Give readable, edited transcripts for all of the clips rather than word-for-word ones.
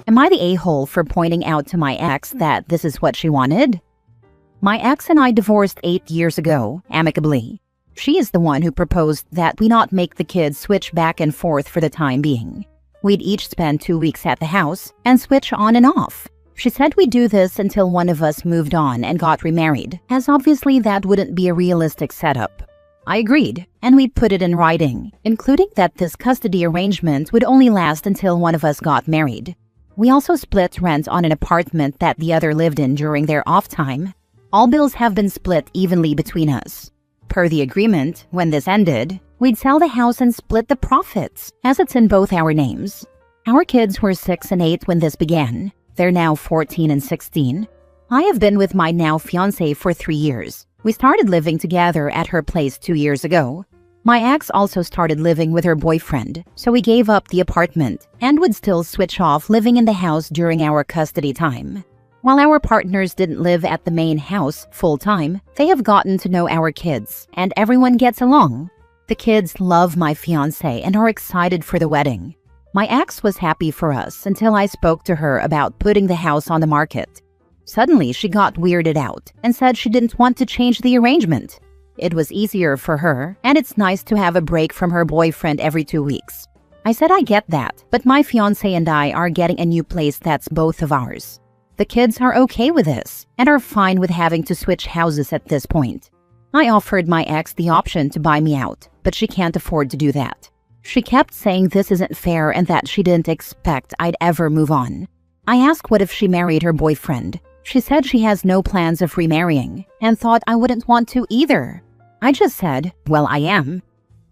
Am I the a-hole for pointing out to my ex that this is what she wanted? My ex and I divorced 8 years ago, amicably. She is the one who proposed that we not make the kids switch back and forth for the time being. We'd each spend 2 weeks at the house and switch on and off. She said we'd do this until one of us moved on and got remarried, as obviously that wouldn't be a realistic setup. I agreed, and we put it in writing, including that this custody arrangement would only last until one of us got married. We also split rent on an apartment that the other lived in during their off time. All bills have been split evenly between us. Per the agreement, when this ended, we'd sell the house and split the profits, as it's in both our names. Our kids were 6 and 8 when this began. They're now 14 and 16. I have been with my now fiancé for 3 years. We started living together at her place 2 years ago. My ex also started living with her boyfriend, so we gave up the apartment and would still switch off living in the house during our custody time. While our partners didn't live at the main house full-time, they have gotten to know our kids, and everyone gets along. The kids love my fiancé and are excited for the wedding. My ex was happy for us until I spoke to her about putting the house on the market. Suddenly, she got weirded out and said she didn't want to change the arrangement. It was easier for her, and it's nice to have a break from her boyfriend every 2 weeks. I said I get that, but my fiancé and I are getting a new place that's both of ours. The kids are okay with this and are fine with having to switch houses at this point. I offered my ex the option to buy me out, but she can't afford to do that. She kept saying this isn't fair and that she didn't expect I'd ever move on. I asked what if she married her boyfriend. She said she has no plans of remarrying and thought I wouldn't want to either. I just said, well, I am.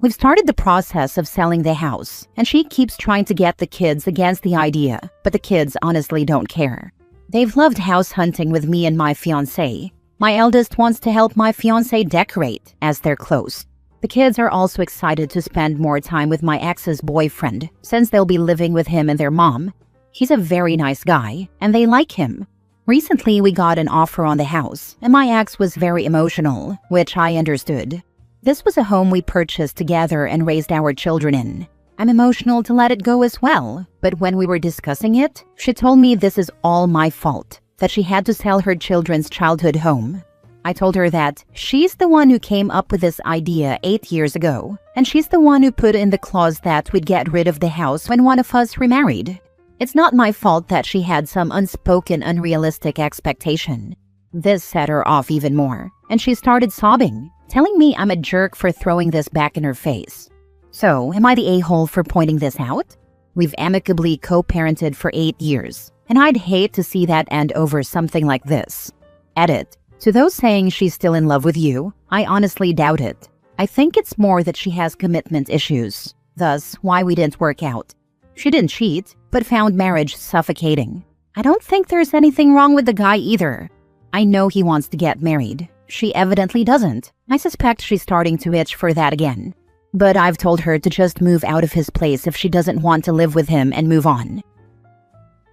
We've started the process of selling the house, and she keeps trying to get the kids against the idea, but the kids honestly don't care. They've loved house hunting with me and my fiancé. My eldest wants to help my fiancé decorate, as they're close. The kids are also excited to spend more time with my ex's boyfriend, since they'll be living with him and their mom. He's a very nice guy, and they like him. Recently, we got an offer on the house, and my ex was very emotional, which I understood. This was a home we purchased together and raised our children in. I'm emotional to let it go as well, but when we were discussing it, she told me this is all my fault, that she had to sell her children's childhood home. I told her that she's the one who came up with this idea 8 years ago, and she's the one who put in the clause that we'd get rid of the house when one of us remarried. It's not my fault that she had some unspoken, unrealistic expectation. This set her off even more, and she started sobbing, telling me I'm a jerk for throwing this back in her face. So, am I the a-hole for pointing this out? We've amicably co-parented for 8 years, and I'd hate to see that end over something like this. Edit. To those saying she's still in love with you, I honestly doubt it. I think it's more that she has commitment issues, thus why we didn't work out. She didn't cheat, but found marriage suffocating. I don't think there's anything wrong with the guy either. I know he wants to get married. She evidently doesn't. I suspect she's starting to itch for that again. But I've told her to just move out of his place if she doesn't want to live with him and move on.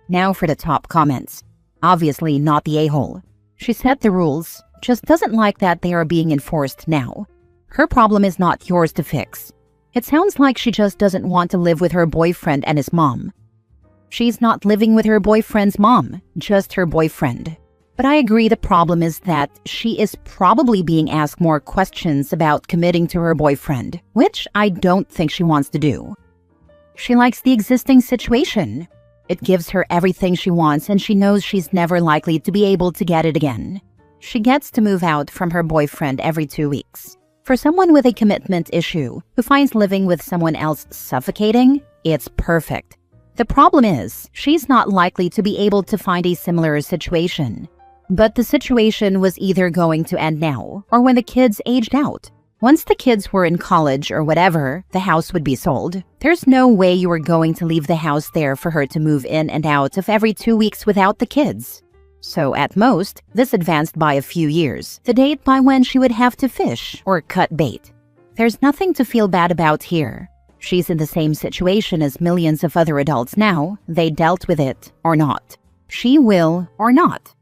Now for the top comments. Obviously not the a-hole. She set the rules, just doesn't like that they are being enforced now. Her problem is not yours to fix. It sounds like she just doesn't want to live with her boyfriend and his mom. She's not living with her boyfriend's mom, just her boyfriend. But I agree the problem is that she is probably being asked more questions about committing to her boyfriend, which I don't think she wants to do. She likes the existing situation. It gives her everything she wants and she knows she's never likely to be able to get it again. She gets to move out from her boyfriend every 2 weeks. For someone with a commitment issue who finds living with someone else suffocating, it's perfect. The problem is, she's not likely to be able to find a similar situation. But the situation was either going to end now or when the kids aged out. Once the kids were in college or whatever, the house would be sold. There's no way you were going to leave the house there for her to move in and out of every 2 weeks without the kids. So at most, this advanced by a few years, the date by when she would have to fish or cut bait. There's nothing to feel bad about here. She's in the same situation as millions of other adults now. They dealt with it or not. She will or not.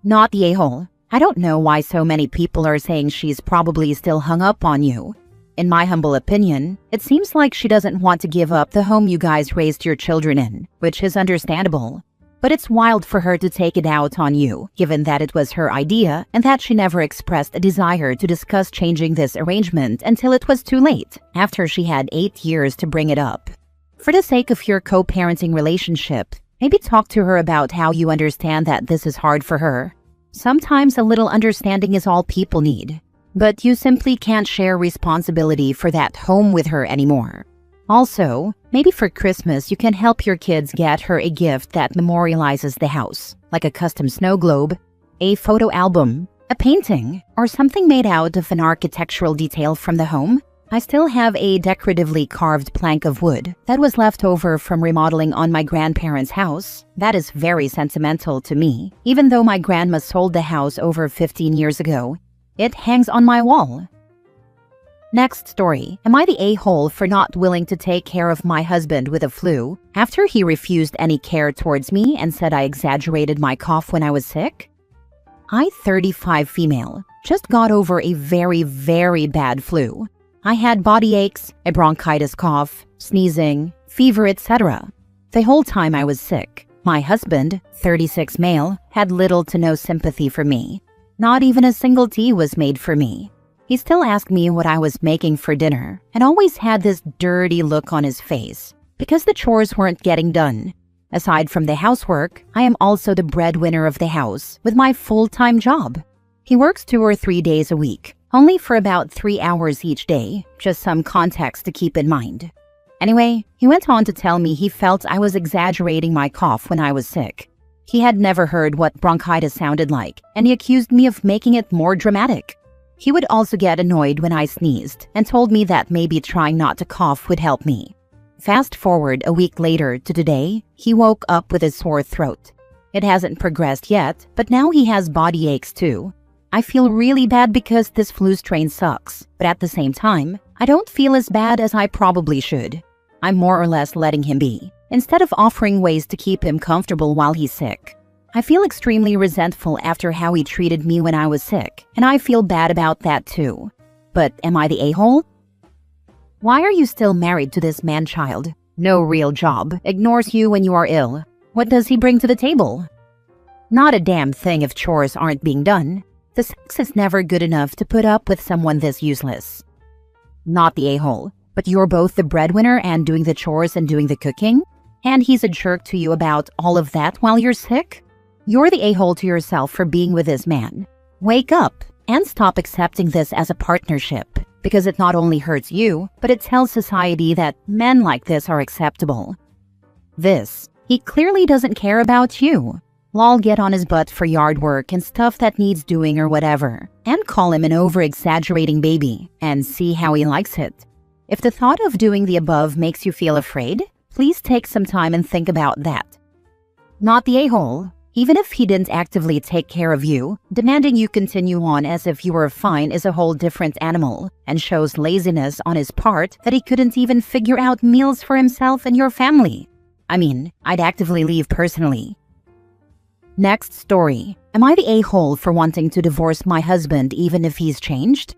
Not the a-hole. I don't know why so many people are saying she's probably still hung up on you. In my humble opinion, it seems like she doesn't want to give up the home you guys raised your children in, which is understandable. But it's wild for her to take it out on you, given that it was her idea and that she never expressed a desire to discuss changing this arrangement until it was too late, after she had 8 years to bring it up. For the sake of your co-parenting relationship, maybe talk to her about how you understand that this is hard for her. Sometimes a little understanding is all people need. But you simply can't share responsibility for that home with her anymore. Also, maybe for Christmas you can help your kids get her a gift that memorializes the house, like a custom snow globe, a photo album, a painting, or something made out of an architectural detail from the home. I still have a decoratively carved plank of wood that was left over from remodeling on my grandparents' house. That is very sentimental to me, even though my grandma sold the house over 15 years ago. It hangs on my wall. Next story. Am I the a-hole for not willing to take care of my husband with a flu after he refused any care towards me and said I exaggerated my cough when I was sick? I, 35 female, just got over a very, very bad flu. I had body aches, a bronchitis cough, sneezing, fever, etc. The whole time I was sick. My husband, 36 male, had little to no sympathy for me. Not even a single tea was made for me. He still asked me what I was making for dinner and always had this dirty look on his face because the chores weren't getting done. Aside from the housework, I am also the breadwinner of the house with my full-time job. He works 2 or 3 days a week, only for about 3 hours each day, just some context to keep in mind. Anyway, he went on to tell me he felt I was exaggerating my cough when I was sick. He had never heard what bronchitis sounded like, and he accused me of making it more dramatic. He would also get annoyed when I sneezed and told me that maybe trying not to cough would help me. Fast forward a week later to today, he woke up with a sore throat. It hasn't progressed yet, but now he has body aches too. I feel really bad because this flu strain sucks, but at the same time, I don't feel as bad as I probably should. I'm more or less letting him be, instead of offering ways to keep him comfortable while he's sick. I feel extremely resentful after how he treated me when I was sick, and I feel bad about that too. But am I the a-hole? Why are you still married to this man-child? No real job, ignores you when you are ill. What does he bring to the table? Not a damn thing if chores aren't being done. The sex is never good enough to put up with someone this useless. Not the a-hole, but you're both the breadwinner and doing the chores and doing the cooking? And he's a jerk to you about all of that while you're sick? You're the a-hole to yourself for being with this man. Wake up and stop accepting this as a partnership, because it not only hurts you, but it tells society that men like this are acceptable. He clearly doesn't care about you. Lol, get on his butt for yard work and stuff that needs doing or whatever, and call him an over-exaggerating baby, and see how he likes it. If the thought of doing the above makes you feel afraid, please take some time and think about that. Not the a-hole. Even if he didn't actively take care of you, demanding you continue on as if you were fine is a whole different animal, and shows laziness on his part that he couldn't even figure out meals for himself and your family. I mean, I'd actively leave personally. Next story. Am I the a-hole for wanting to divorce my husband even if he's changed?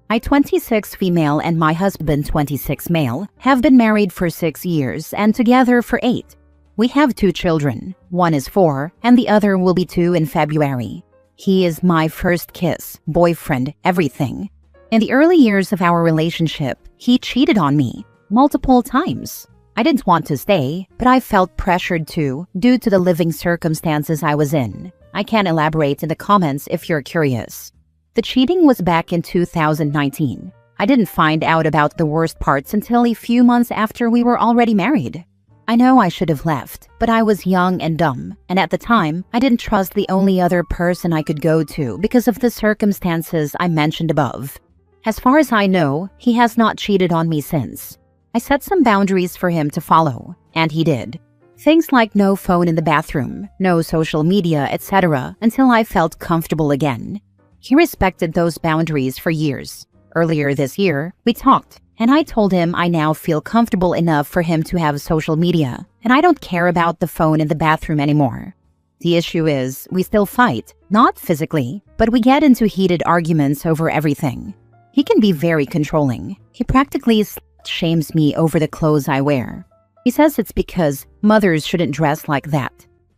I, 26 female, and my husband, 26 male, have been married for 6 years and together for 8. We have 2 children. One is 4, and the other will be 2 in February. He is my first kiss, boyfriend, everything. In the early years of our relationship, he cheated on me multiple times. I didn't want to stay, but I felt pressured to due to the living circumstances I was in. I can elaborate in the comments if you're curious. The cheating was back in 2019. I didn't find out about the worst parts until a few months after we were already married. I know I should have left, but I was young and dumb, and at the time, I didn't trust the only other person I could go to because of the circumstances I mentioned above. As far as I know, he has not cheated on me since. I set some boundaries for him to follow, and he did. Things like no phone in the bathroom, no social media, etc., until I felt comfortable again. He respected those boundaries for years. Earlier this year, we talked, and I told him I now feel comfortable enough for him to have social media, and I don't care about the phone in the bathroom anymore. The issue is, we still fight, not physically, but we get into heated arguments over everything. He can be very controlling. He practically shames me over the clothes I wear. He says it's because mothers shouldn't dress like that.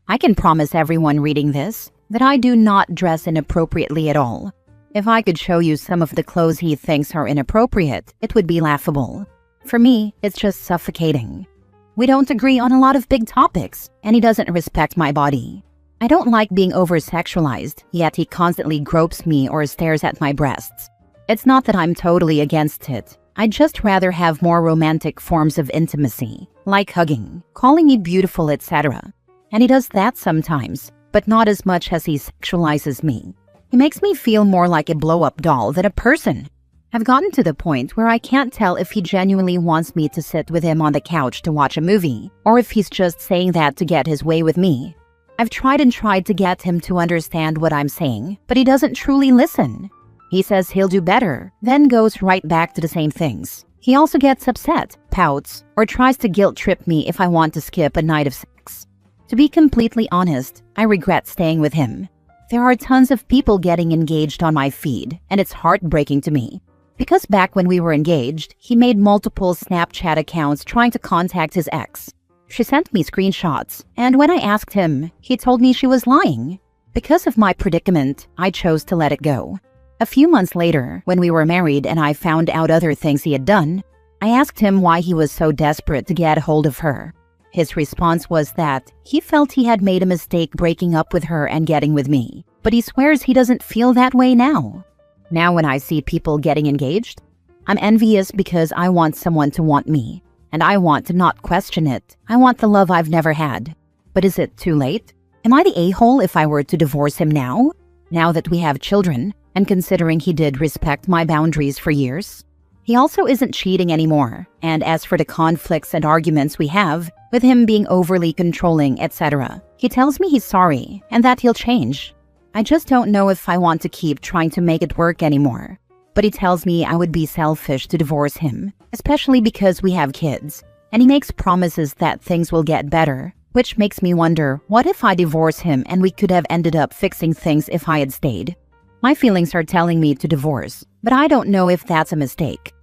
I can promise everyone reading this that I do not dress inappropriately at all. If I could show you some of the clothes he thinks are inappropriate, it would be laughable. For me, it's just suffocating. We don't agree on a lot of big topics, and he doesn't respect my body. I don't like being over-sexualized, yet he constantly gropes me or stares at my breasts. It's not that I'm totally against it. I'd just rather have more romantic forms of intimacy, like hugging, calling me beautiful, etc. And he does that sometimes, but not as much as he sexualizes me. He makes me feel more like a blow-up doll than a person. I've gotten to the point where I can't tell if he genuinely wants me to sit with him on the couch to watch a movie, or if he's just saying that to get his way with me. I've tried and tried to get him to understand what I'm saying, but he doesn't truly listen. He says he'll do better, then goes right back to the same things. He also gets upset, pouts, or tries to guilt-trip me if I want to skip a night of sex. To be completely honest, I regret staying with him. There are tons of people getting engaged on my feed, and it's heartbreaking to me. Because back when we were engaged, he made multiple Snapchat accounts trying to contact his ex. She sent me screenshots, and when I asked him, he told me she was lying. Because of my predicament, I chose to let it go. A few months later, when we were married and I found out other things he had done, I asked him why he was so desperate to get a hold of her. His response was that he felt he had made a mistake breaking up with her and getting with me, but he swears he doesn't feel that way now. Now when I see people getting engaged, I'm envious because I want someone to want me, and I want to not question it. I want the love I've never had. But is it too late? Am I the a-hole if I were to divorce him now? Now that we have children, and considering he did respect my boundaries for years? He also isn't cheating anymore, and as for the conflicts and arguments we have, with him being overly controlling, etc., he tells me he's sorry, and that he'll change. I just don't know if I want to keep trying to make it work anymore. But he tells me I would be selfish to divorce him, especially because we have kids, and he makes promises that things will get better, which makes me wonder, what if I divorce him and we could have ended up fixing things if I had stayed? My feelings are telling me to divorce, but I don't know if that's a mistake.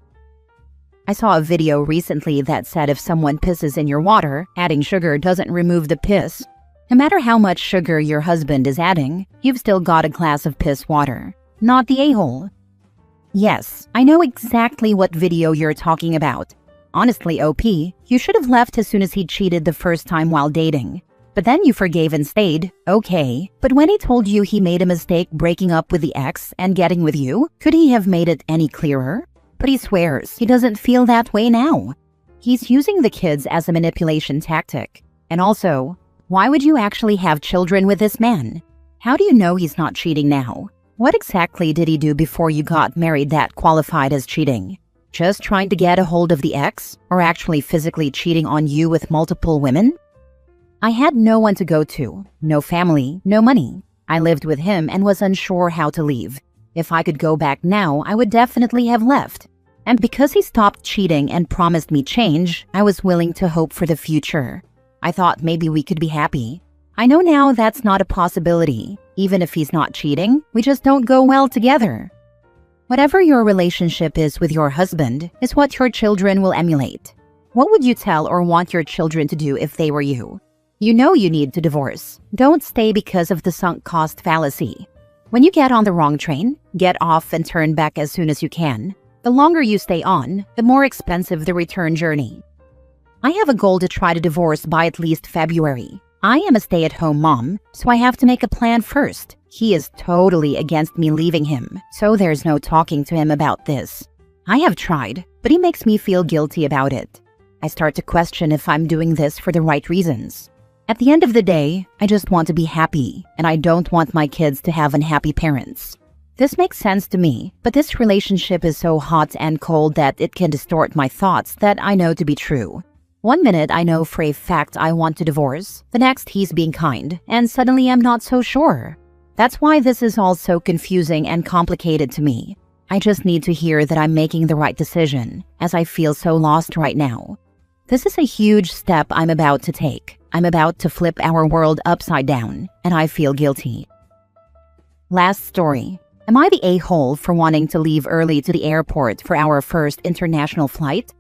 I saw a video recently that said if someone pisses in your water, adding sugar doesn't remove the piss. No matter how much sugar your husband is adding, you've still got a glass of piss water, not the a-hole. Yes, I know exactly what video you're talking about. Honestly, OP, you should have left as soon as he cheated the first time while dating. But then you forgave and stayed, okay. But when he told you he made a mistake breaking up with the ex and getting with you, could he have made it any clearer? But he swears he doesn't feel that way now. He's using the kids as a manipulation tactic. And also, why would you actually have children with this man? How do you know he's not cheating now? What exactly did he do before you got married that qualified as cheating? Just trying to get a hold of the ex, or actually physically cheating on you with multiple women? I had no one to go to, no family, no money. I lived with him and was unsure how to leave. If I could go back now, I would definitely have left. And because he stopped cheating and promised me change, I was willing to hope for the future. I thought maybe we could be happy. I know now that's not a possibility. Even if he's not cheating, we just don't go well together. Whatever your relationship is with your husband is what your children will emulate. What would you tell or want your children to do if they were you? You know you need to divorce. Don't stay because of the sunk cost fallacy. When you get on the wrong train, get off and turn back as soon as you can. The longer you stay on, the more expensive the return journey. I have a goal to try to divorce by at least February. I am a stay-at-home mom, so I have to make a plan first. He is totally against me leaving him, so there's no talking to him about this. I have tried, but he makes me feel guilty about it. I start to question if I'm doing this for the right reasons. At the end of the day, I just want to be happy, and I don't want my kids to have unhappy parents. This makes sense to me, but this relationship is so hot and cold that it can distort my thoughts that I know to be true. One minute I know for a fact I want to divorce, the next he's being kind, and suddenly I'm not so sure. That's why this is all so confusing and complicated to me. I just need to hear that I'm making the right decision, as I feel so lost right now. This is a huge step I'm about to take. I'm about to flip our world upside down, and I feel guilty. Last story. Am I the a-hole for wanting to leave early to the airport for our first international flight?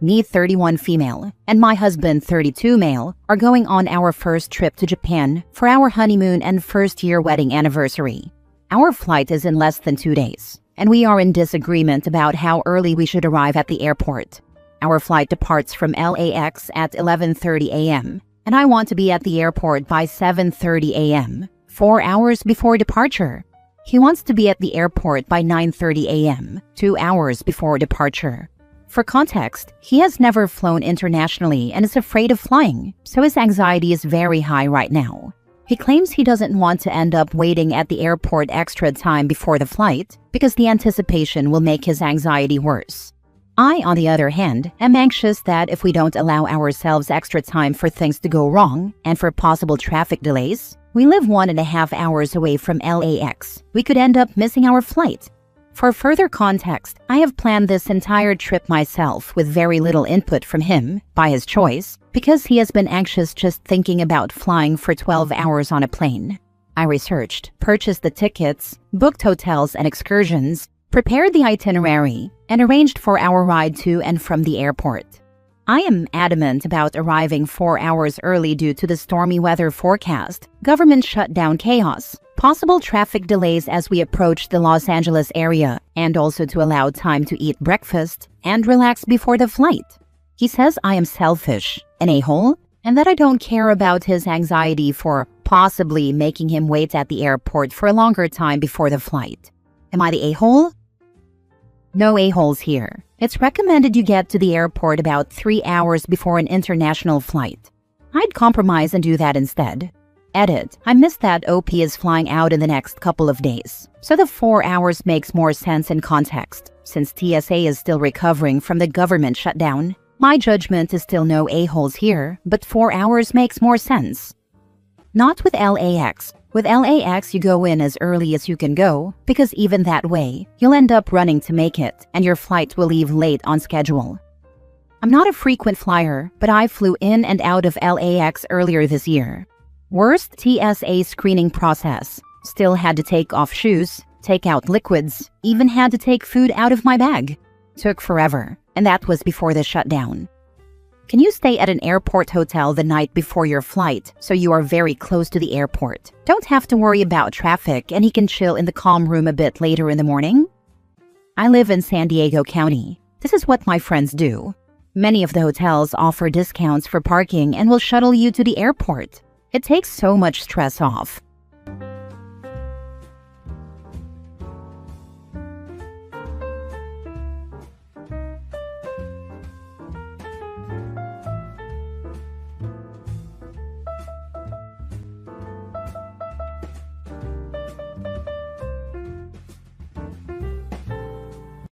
Me, 31 female, and my husband, 32 male, are going on our first trip to Japan for our honeymoon and first-year wedding anniversary. Our flight is in less than 2 days, and we are in disagreement about how early we should arrive at the airport. Our flight departs from LAX at 11:30 a.m., and I want to be at the airport by 7:30 a.m., 4 hours before departure. He wants to be at the airport by 9:30 a.m., 2 hours before departure. For context, he has never flown internationally and is afraid of flying, so his anxiety is very high right now. He claims he doesn't want to end up waiting at the airport extra time before the flight because the anticipation will make his anxiety worse. I, on the other hand, am anxious that if we don't allow ourselves extra time for things to go wrong and for possible traffic delays, we live 1.5 hours away from LAX. We could end up missing our flight. For further context, I have planned this entire trip myself with very little input from him, by his choice, because he has been anxious just thinking about flying for 12 hours on a plane. I researched, purchased the tickets, booked hotels and excursions, prepared the itinerary, and arranged for our ride to and from the airport. I am adamant about arriving 4 hours early due to the stormy weather forecast, government shutdown chaos, possible traffic delays as we approach the Los Angeles area, and also to allow time to eat breakfast and relax before the flight. He says I am selfish, an a-hole, and that I don't care about his anxiety for possibly making him wait at the airport for a longer time before the flight. Am I the a-hole? No a-holes here. It's recommended you get to the airport about 3 hours before an international flight. I'd compromise and do that instead. Edit. I missed that OP is flying out in the next couple of days, so the 4 hours makes more sense in context. Since TSA is still recovering from the government shutdown, my judgment is still no a-holes here, but 4 hours makes more sense. Not with LAX. With LAX, you go in as early as you can go, because even that way, you'll end up running to make it, and your flight will leave late on schedule. I'm not a frequent flyer, but I flew in and out of LAX earlier this year. Worst TSA screening process. Still had to take off shoes, take out liquids, even had to take food out of my bag. Took forever, and that was before the shutdown. Can you stay at an airport hotel the night before your flight so you are very close to the airport? Don't have to worry about traffic and he can chill in the calm room a bit later in the morning? I live in San Diego County. This is what my friends do. Many of the hotels offer discounts for parking and will shuttle you to the airport. It takes so much stress off.